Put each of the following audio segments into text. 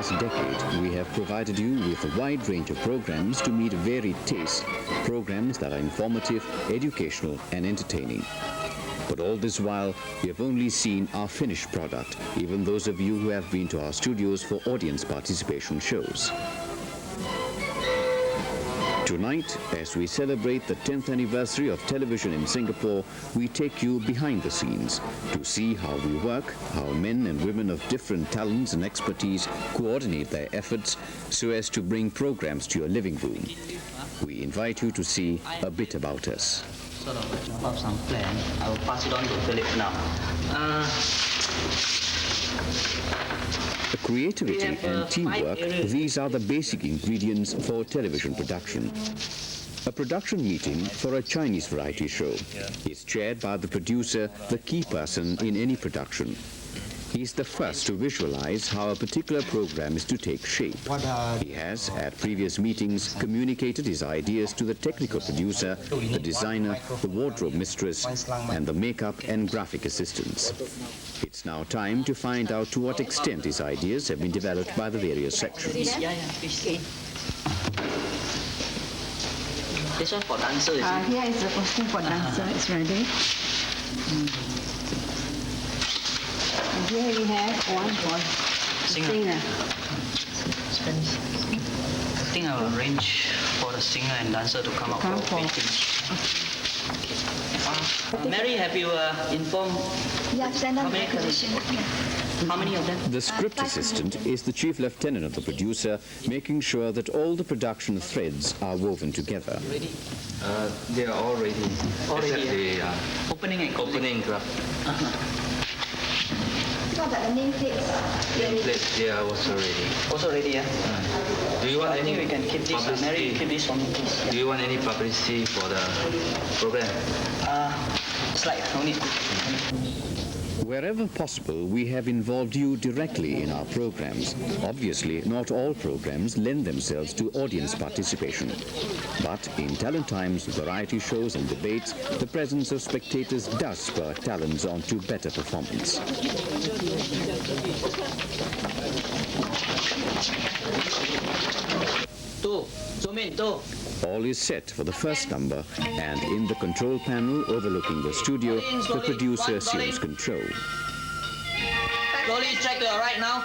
past decade, we have provided you with a wide range of programs to meet varied tastes, programs that are informative, educational and entertaining. But all this while, we have only seen our finished product, even those of you who have been to our studios for audience participation shows. Tonight, as we celebrate the 10th anniversary of television in Singapore, we take you behind the scenes to see how we work, how men and women of different talents and expertise coordinate their efforts so as to bring programs to your living room. We invite you to see a bit about us. Sort of some plan. I will pass it on to Philip now. Creativity and teamwork, these are the basic ingredients for television production. A production meeting for a Chinese variety show is chaired by the producer, the key person in any production. He is the first to visualize how a particular program is to take shape. He has, at previous meetings, communicated his ideas to the technical producer, the designer, the wardrobe mistress, and the makeup and graphic assistants. It's now time to find out to what extent his ideas have been developed by the various sections. This one for dancer, is it? Here is the costume for dancer. It's ready. And here we have one for singer. I think I will arrange for the singer and dancer to come out for painting. Mary, have you informed how many colors? How many of them? The script assistant is the chief lieutenant of the producer, making sure that all the production threads are woven together. They are all ready. Already, Except the opening and opening draft. So that the nameplates. Nameplate, they are also ready. Also ready, yeah? Do you want I think any we can keep this. Mary, publicity? keep this for me, please. Do you want any publicity for the program? Slide, no need. Wherever possible, we have involved you directly in our programs. Obviously, not all programs lend themselves to audience participation. But in Talent Times, variety shows and debates, the presence of spectators does spur talents on to better performance. All is set for the first number, and in the control panel overlooking the studio, the producer assumes control. Slowly track to your right now.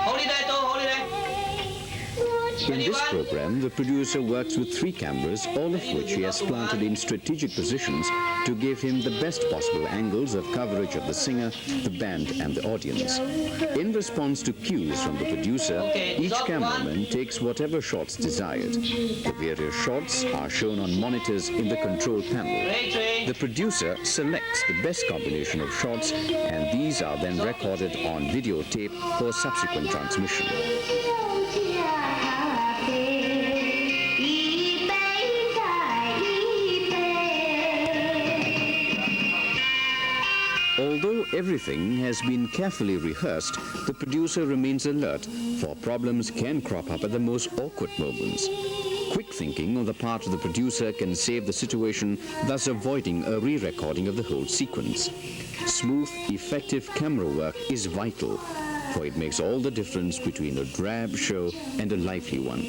Hold it there, Toh, hold it there. In this program, the producer works with 3 cameras, all of which he has planted in strategic positions to give him the best possible angles of coverage of the singer, the band and the audience. In response to cues from the producer, each cameraman takes whatever shots desired. The various shots are shown on monitors in the control panel. The producer selects the best combination of shots, and these are then recorded on videotape for subsequent transmission. Although everything has been carefully rehearsed, the producer remains alert, for problems can crop up at the most awkward moments. Quick thinking on the part of the producer can save the situation, thus avoiding a re-recording of the whole sequence. Smooth, effective camera work is vital, for it makes all the difference between a drab show and a lively one.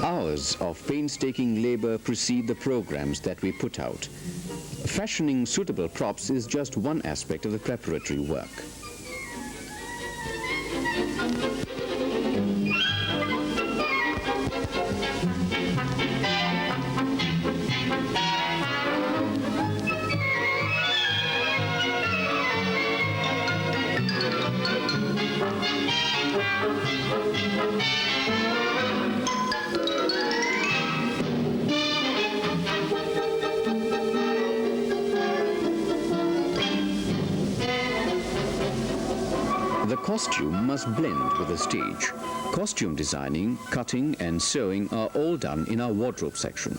Hours of painstaking labor precede the programs that we put out. Fashioning suitable props is just one aspect of the preparatory work. costume must blend with the stage. Costume designing, cutting and sewing are all done in our wardrobe section.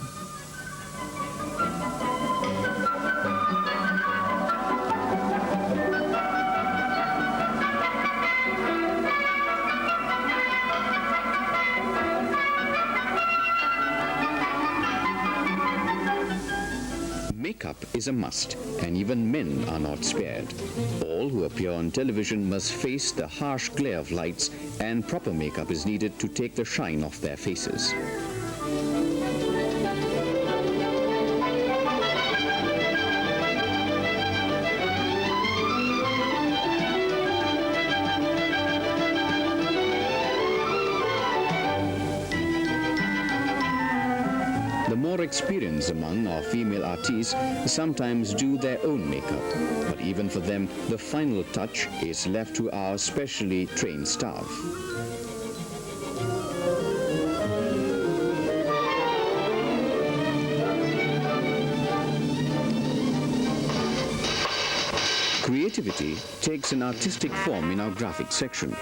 Makeup is a must, and even men are not spared. All who appear on television must face the harsh glare of lights, and proper makeup is needed to take the shine off their faces. The more experienced among our female artists sometimes do their own makeup, but even for them, the final touch is left to our specially trained staff. Creativity takes an artistic form in our graphic section.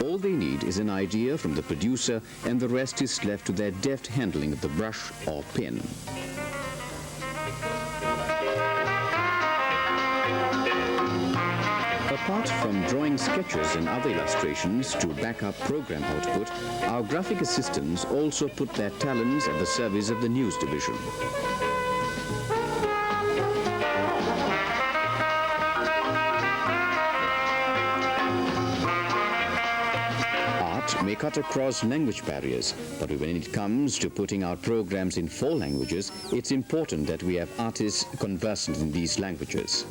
All they need is an idea from the producer, and the rest is left to their deft handling of the brush or pen. Apart from drawing sketches and other illustrations to back up program output, our graphic assistants also put their talents at the service of the news division. Art may cut across language barriers, but when it comes to putting out programs in 4 languages, it's important that we have artists conversant in these languages.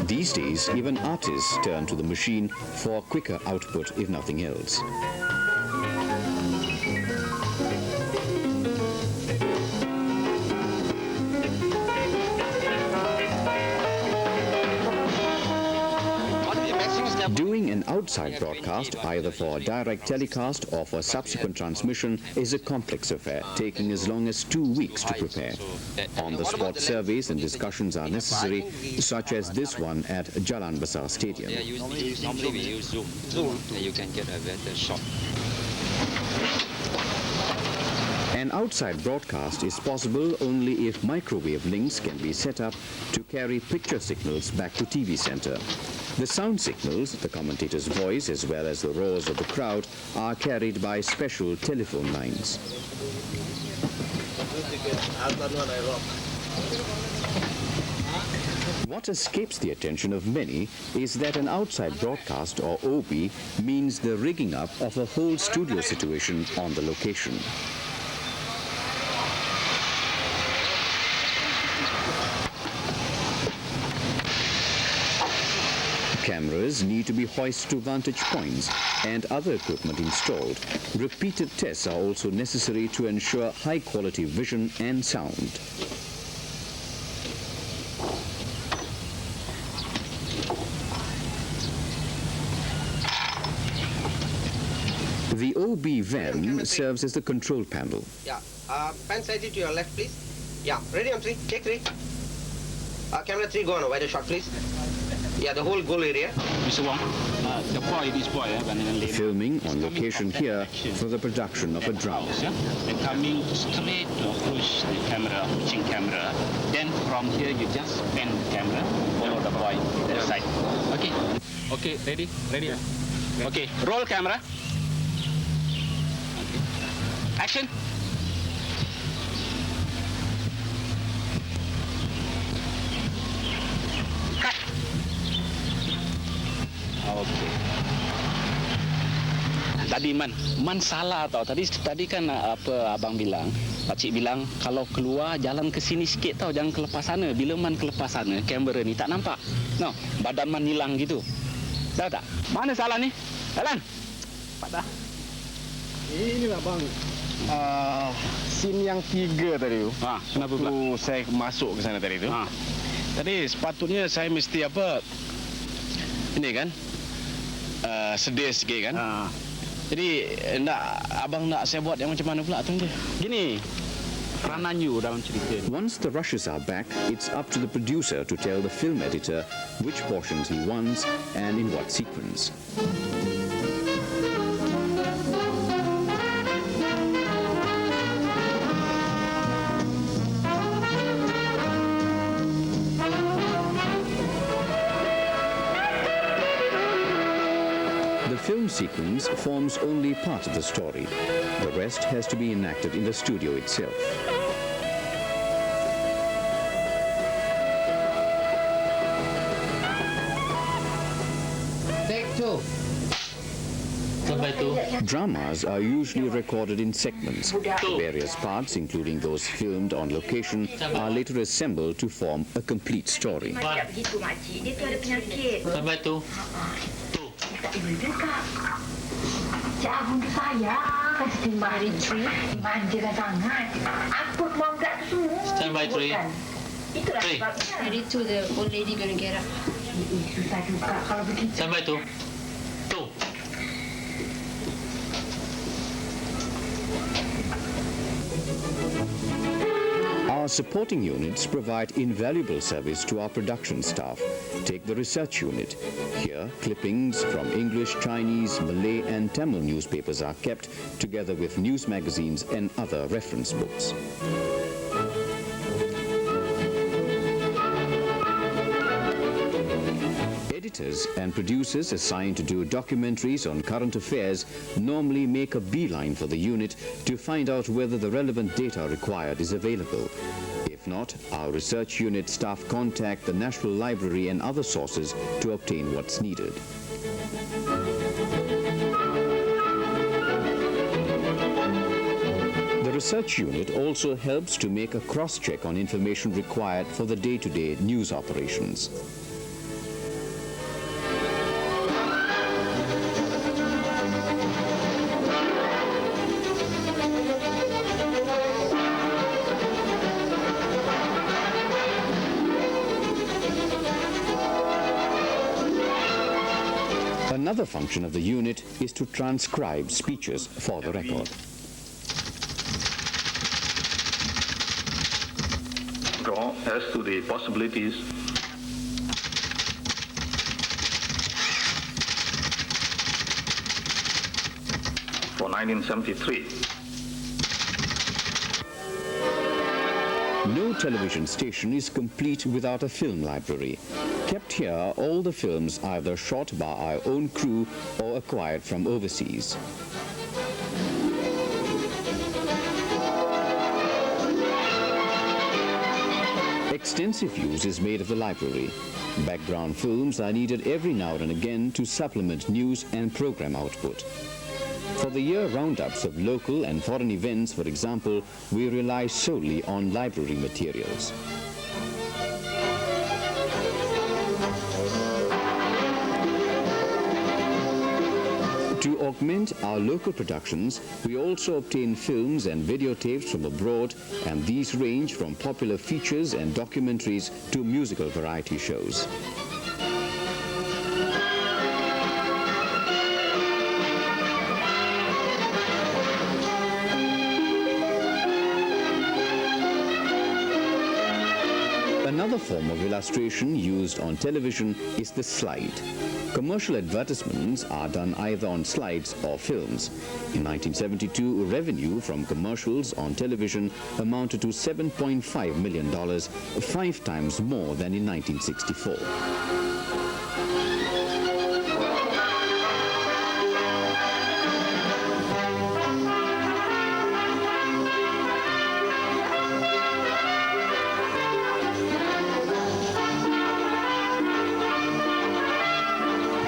These days, even artists turn to the machine for quicker output, if nothing else. Doing an outside broadcast, either for a direct telecast or for subsequent transmission, is a complex affair, taking as long as 2 weeks to prepare. On-the-spot surveys and discussions are necessary, such as this one at Jalan Besar Stadium. Normally we use Zoom, and you can get a better shot. An outside broadcast is possible only if microwave links can be set up to carry picture signals back to TV center. The sound signals, the commentator's voice as well as the roars of the crowd, are carried by special telephone lines. What escapes the attention of many is that an outside broadcast, or OB, means the rigging up of a whole studio situation on the location. Cameras need to be hoisted to vantage points and other equipment installed. Repeated tests are also necessary to ensure high-quality vision and sound. The OB van serves as the control panel. Yeah. Pan slightly to your left, please. Yeah. Ready on 3. Take 3. Camera 3, go on a wider shot, please. Yeah, the whole goal area. Mr. Wong, the boy, this boy, Filming on location here for the production of a drama. They're coming straight to approach the camera, approaching camera. Then from here, you just pan the camera, follow the boy that side. Okay. Okay, ready? Ready? Okay, roll camera. Okay. Action. Cut. Okay. Tadi Man salah tau. Tadi kan apa abang bilang, pakcik bilang kalau keluar jalan ke sini sikit tau, jangan kelepas sana. Bila Man kelepas sana, kamera ni tak nampak. No, badan Man hilang gitu. Tahu tak? Mana salah ni? Jalan. Pada. Inilah bang. Scene yang 3 tadi tu. Kenapa pula? Tu saya masuk ke sana tadi tu. Tadi sepatutnya saya mesti apa? Ini kan? Sedih sikit kan? Jadi abang nak saya buat yang macam mana pula tu dia? Gini, peranan you dalam cerita ni. Once the rushes are back, it's up to the producer to tell the film editor which portions he wants and in what sequence. The film sequence forms only part of the story. The rest has to be enacted in the studio itself. Take two. Sampai tu. Dramas are usually recorded in segments. Various parts, including those filmed on location, are later assembled to form a complete story. Tak begitu makcik, dia tu ada penyakit. Sampai tu. Tak boleh kak. Cik Abang tu sayang. Kasi timbang hari tree. Manjakan sangat. Apa kemampuan tu semua. Sampai tree. Itulah sebabnya. Hari tu the old lady gonna get up. Susah juga kalau begitu. Sampai tu. Tu. Our supporting units provide invaluable service to our production staff. Take the research unit. Here, clippings from English, Chinese, Malay and Tamil newspapers are kept, together with news magazines and other reference books. Editors and producers assigned to do documentaries on current affairs normally make a beeline for the unit to find out whether the relevant data required is available. If not, our research unit staff contact the National Library and other sources to obtain what's needed. The research unit also helps to make a cross-check on information required for the day-to-day news operations. Another function of the unit is to transcribe speeches for the record. As to the possibilities for 1973. No television station is complete without a film library. Kept here, all the films either shot by our own crew or acquired from overseas. Extensive use is made of the library. Background films are needed every now and again to supplement news and program output. For the year roundups of local and foreign events, for example, we rely solely on library materials. To augment our local productions, we also obtain films and videotapes from abroad, and these range from popular features and documentaries to musical variety shows. Another form of illustration used on television is the slide. Commercial advertisements are done either on slides or films. In 1972, revenue from commercials on television amounted to $7.5 million, 5 times more than in 1964.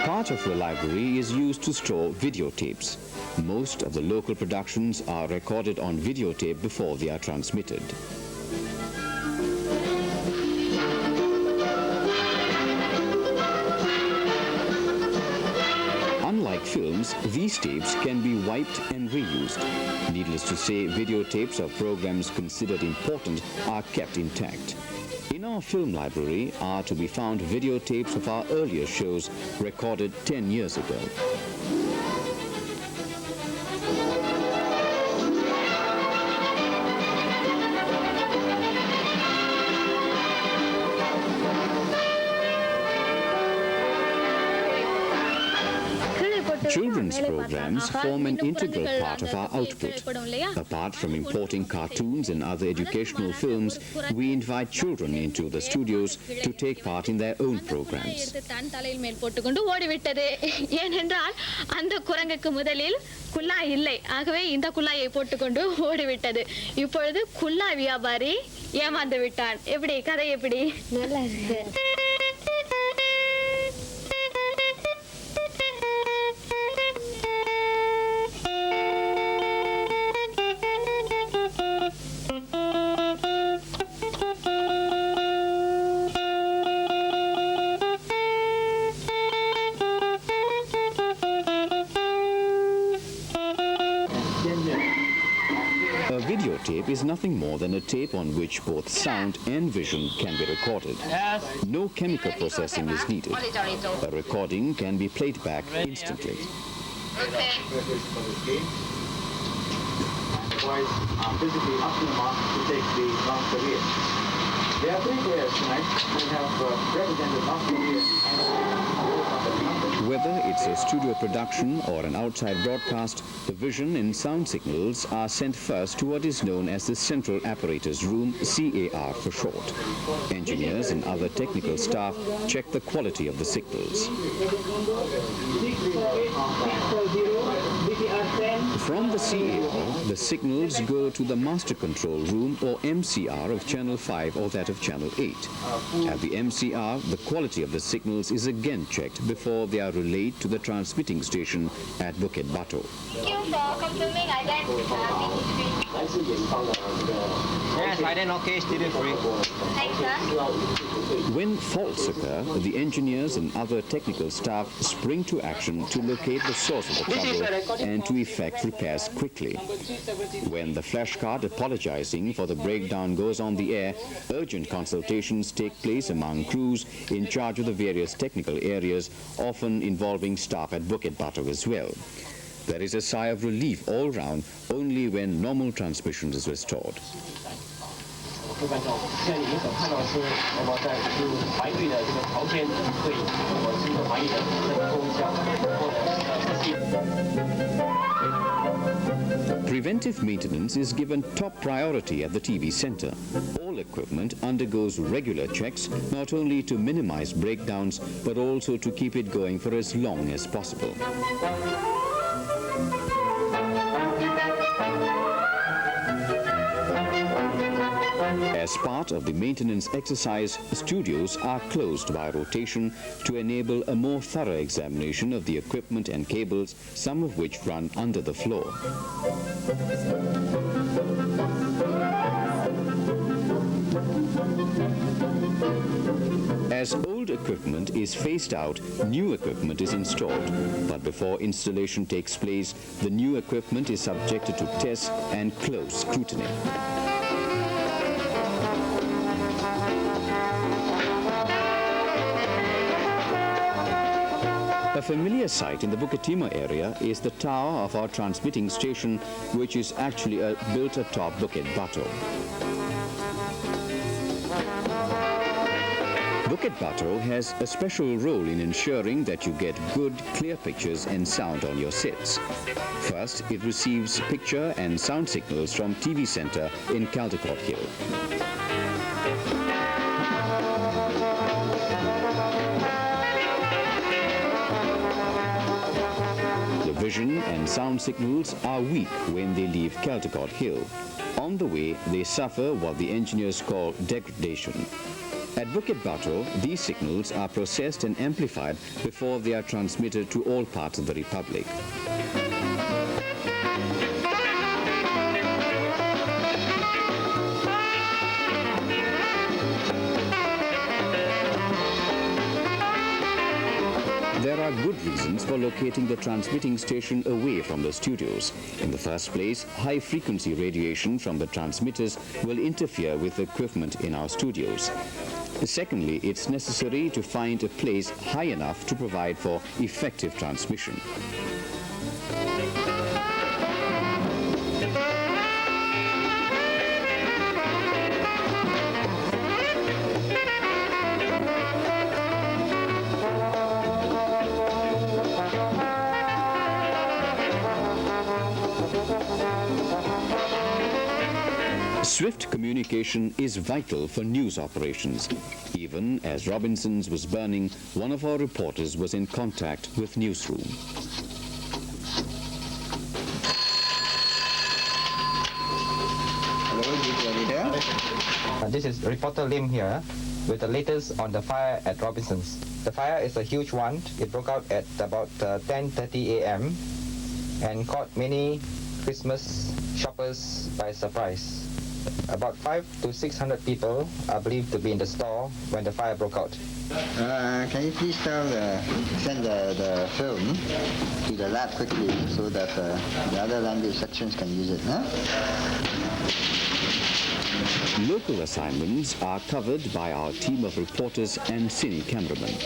Part of the library is used to store videotapes. Most of the local productions are recorded on videotape before they are transmitted. Unlike films, these tapes can be wiped and reused. Needless to say, videotapes of programs considered important are kept intact. In our film library are to be found videotapes of our earlier shows recorded 10 years ago. Children's programs form an integral part of our output. Apart from importing cartoons and other educational films, we invite children into the studios to take part in their own programs. தன் தலையில் மேல் போட்டுக்கொண்டு ஓடிவிட்டது. ஏனென்றால் அந்த குரங்குக்கு முதலில் குல்லாய் இல்லை, ஆகவே இந்த குல்லாயை போட்டுக்கொண்டு ஓடிவிட்டது. இப்பொழுது குல்லாய் வியாபாரி ஏமாந்து விட்டான். எப்படி கதை எப்படி? நல்லா இருக்கு. A videotape is nothing more than a tape on which both sound and vision can be recorded. No chemical processing is needed. A recording can be played back instantly. Okay. Boys are physically up to the mark to take the North Korea. There are 3 players tonight who have represented North Korea Whether it's a studio production or an outside broadcast, the vision and sound signals are sent first to what is known as the Central Apparatus Room, CAR for short. Engineers and other technical staff check the quality of the signals. From the CAR, the signals go to the Master Control Room or MCR of Channel 5 or that of Channel 8. At the MCR, the quality of the signals is again checked before they are relayed to the transmitting station at Bukit Batu. Thank you for confirming Yes, I didn't okay, still free. Thanks, sir. When faults occur, the engineers and other technical staff spring to action to locate the source of the trouble and to effect repairs quickly. When the flashcard apologizing for the breakdown goes on the air, urgent consultations take place among crews in charge of the various technical areas, often involving staff at Bukit Batu as well. There is a sigh of relief all round only when normal transmission is restored. 各位观众，现在您所看到的是我们在是华裔队的这个朝鲜队，我是一个华裔的攻向或者 Preventive maintenance is given top priority at the TV center. All equipment undergoes regular checks, not only to minimize breakdowns, but also to keep it going for as long as possible. As part of the maintenance exercise, studios are closed by rotation to enable a more thorough examination of the equipment and cables, some of which run under the floor. As old equipment is phased out, new equipment is installed. But before installation takes place, the new equipment is subjected to tests and close scrutiny. A familiar sight in the Bukit Timah area is the tower of our transmitting station, which is actually built atop Bukit Batu. Bukit Batu has a special role in ensuring that you get good, clear pictures and sound on your sets. First, it receives picture and sound signals from TV Center in Caldecott Hill. The vision and sound signals are weak when they leave Caldecott Hill. On the way, they suffer what the engineers call degradation. At Bukit Batu, these signals are processed and amplified before they are transmitted to all parts of the Republic. There are good reasons for locating the transmitting station away from the studios. In the first place, high-frequency radiation from the transmitters will interfere with the equipment in our studios. Secondly, it's necessary to find a place high enough to provide for effective transmission. Swift communication is vital for news operations. Even as Robinson's was burning, one of our reporters was in contact with newsroom. This is reporter Lim here with the latest on the fire at Robinson's. The fire is a huge one. It broke out at about 10:30 a.m. and caught many Christmas shoppers by surprise. About 500 to 600 people are believed to be in the store when the fire broke out. Can you please send the film to the lab quickly so that the other language sections can use it? Huh? Local assignments are covered by our team of reporters and cine cameramen.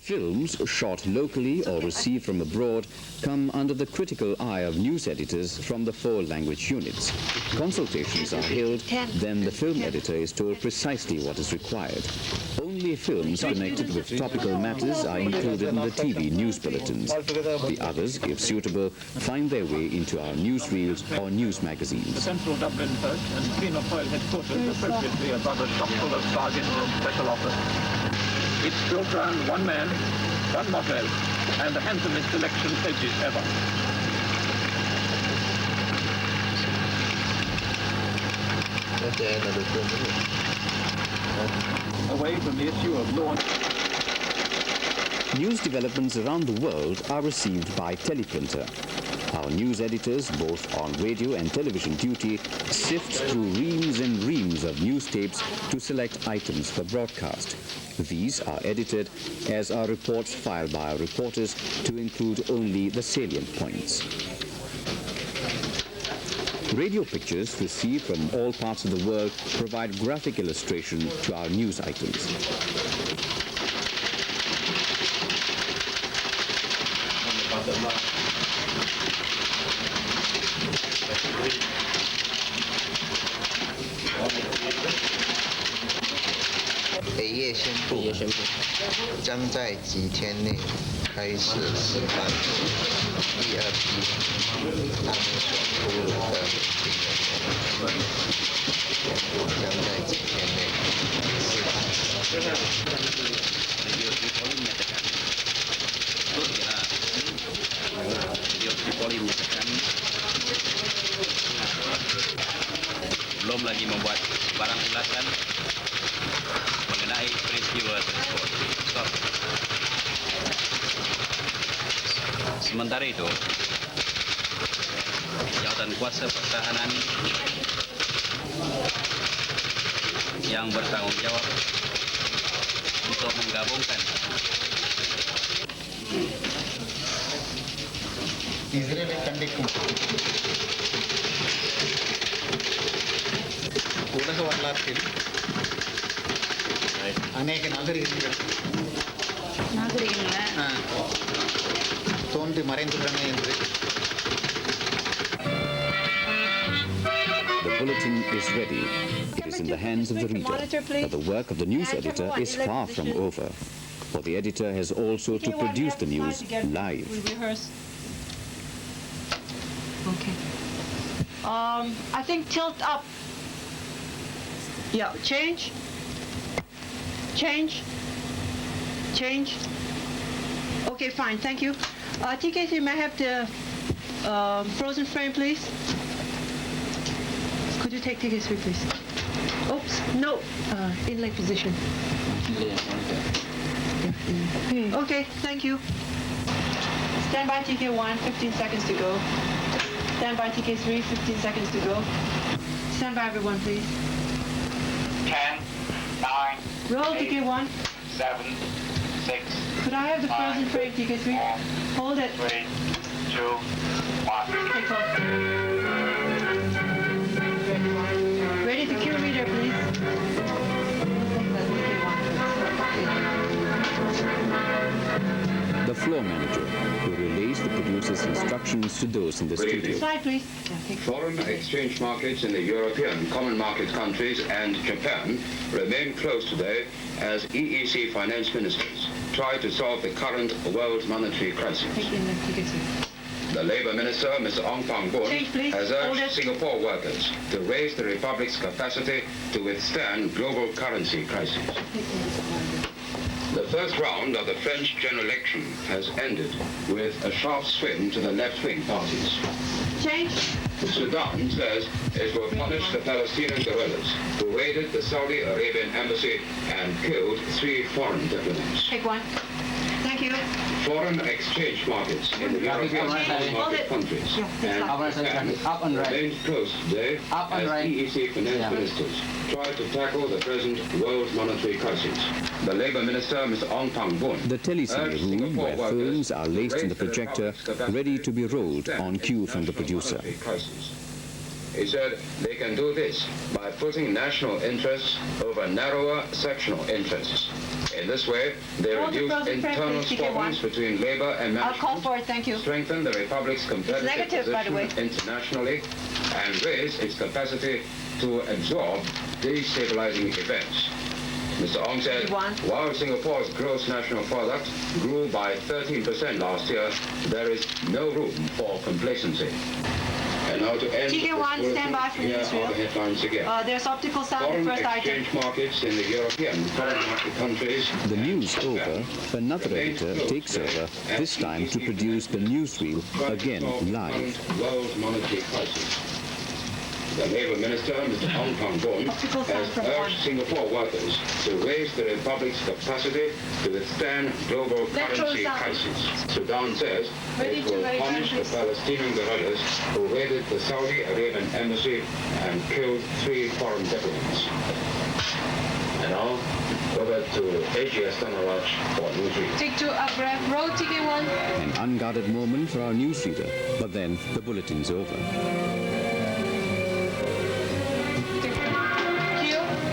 Films shot locally or received from abroad come under the critical eye of news editors from the 4 language units. Consultations are held, then the film editor is told precisely what is required. Only films connected with topical matters are included in the TV news bulletins. The others, if suitable, find their way into our newsreels or news magazines. The Central Dublin Perch and Queen of Foyle headquarters appropriately are rather chock full of bargains and special offers. It's built around one man, one motto, and the handsomest selection pledges ever. Away from the issue of law. News developments around the world are received by teleprinter. Our news editors, both on radio and television duty, sift through reams and reams of news tapes to select items for broadcast. These are edited as are reports filed by our reporters to include only the salient points. Radio pictures received from all parts of the world provide graphic illustration to our news items. Belum lagi membuat barang ulasan mengenai peristiwa tersebut. Sementara itu, jawatan kuasa pertahanan yang bertanggung jawab untuk menggabungkan Israeli ಕಂಡಿಕ್ಕು உலக வரலாற்றில் அநேக நாகரிகங்கள் தோன்றி மறைந்துள்ளன என்று. The bulletin is ready. It is in the hands of the reader. But the work of the news editor is far from over. For the editor has also to produce the news live. Okay. I think tilt up. Yeah, change. Change. Change. Okay, fine, thank you. TKC, may I have the frozen frame, please? Could you take TK3, please? Oops, no, inlay position. Okay, thank you. Stand by TK1, 15 seconds to go. Stand by TK3, 15 seconds to go. Stand by everyone, please. 10, 9, Roll 8, TK1. 7, 6. Could I have the frozen frame, TK3? Hold it. 3, 2, 1. Take off. Ready to cue reader, please. The floor manager, who relays the producer's instructions to those in the studio. Slide, please. Foreign exchange markets in the European common market countries and Japan remain closed today as EEC finance ministers try to solve the current world monetary crisis. The Labour Minister, Mr. Ong Pang Boon, has urged Singapore workers to raise the Republic's capacity to withstand global currency crisis. The first round of the French general election has ended with a sharp swing to the left-wing parties. Change. Sudan says it will punish the Palestinian guerrillas who raided the Saudi Arabian embassy and killed 3 foreign diplomats. Take one. Thank you. Foreign exchange markets in the European market countries and remain closed today as EEC finance ministers try to tackle the present world monetary crisis. The Labour Minister, Mr. Ong Pang Boon, The telecinema room where films are laced in the projector, ready to be rolled on cue from the producer. He said they can do this by putting national interests over narrower sectional interests. In this way, they reduce internal squabbles between Labour and management, I'll call for it, thank you. strengthen the Republic's competitive negative, by the way. position internationally, and raise its capacity to absorb destabilizing events. Mr. Ong said, while Singapore's gross national product grew by 13% last year, there is no room for complacency. And now to end TK1, stand by for here newsreel. are the headlines again. There's optical sound, the Foreign first item. exchange markets in the European common market countries. The news over, another editor takes over, this time to produce the newsreel again live. World monetary crisis. The Labour Minister, Mr. Ong Pang Boon, has urged Singapore workers to raise the Republic's capacity to withstand global currency crisis. Sudan says it will punish the Palestinian guerrillas who raided the Saudi Arabian embassy and killed 3 foreign diplomats. And now, over to AGS Tanaraj for newsread. Take 2 up, roll TK1. An unguarded moment for our newsreader, but then the bulletin's over.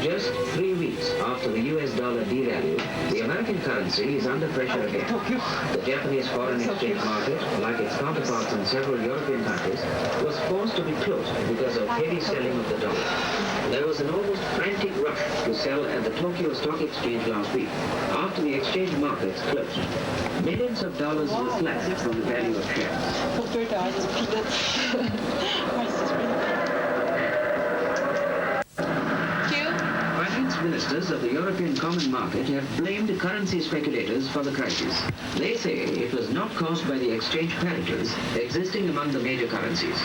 Just 3 weeks after the US dollar devalued, the American currency is under pressure again. The Japanese foreign exchange market, like its counterparts in several European countries, was forced to be closed because of heavy selling of the dollar. There was an almost frantic rush to sell at the Tokyo Stock Exchange last week, after the exchange markets closed. Millions of dollars were slashed from the value of shares. Finance ministers of the European Common Market have blamed currency speculators for the crisis. They say it was not caused by the exchange parities existing among the major currencies.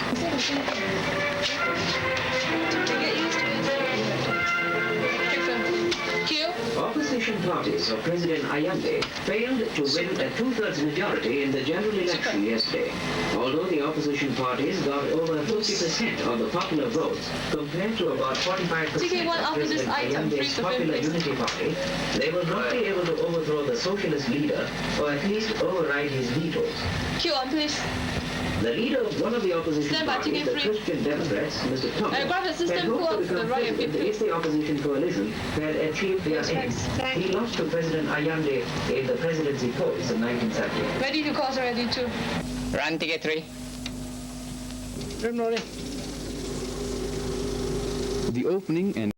Opposition parties of President Allende failed to win a 2/3 majority in the general election yesterday. Although the opposition parties got over 50% of the popular votes compared to about 45% of President Allende's Popular Unity Party, they will not be able to overthrow the socialist leader or at least override his vetoes. Cue on, please. The leader of one of the opposition parties, the Christian Democrats, Mr. Thomas, had hoped to become president if the opposition coalition had achieved their aims. He lost to President Allende in the presidency polls in 1970. Ready to cause ready to. Run ticket 3. The opening and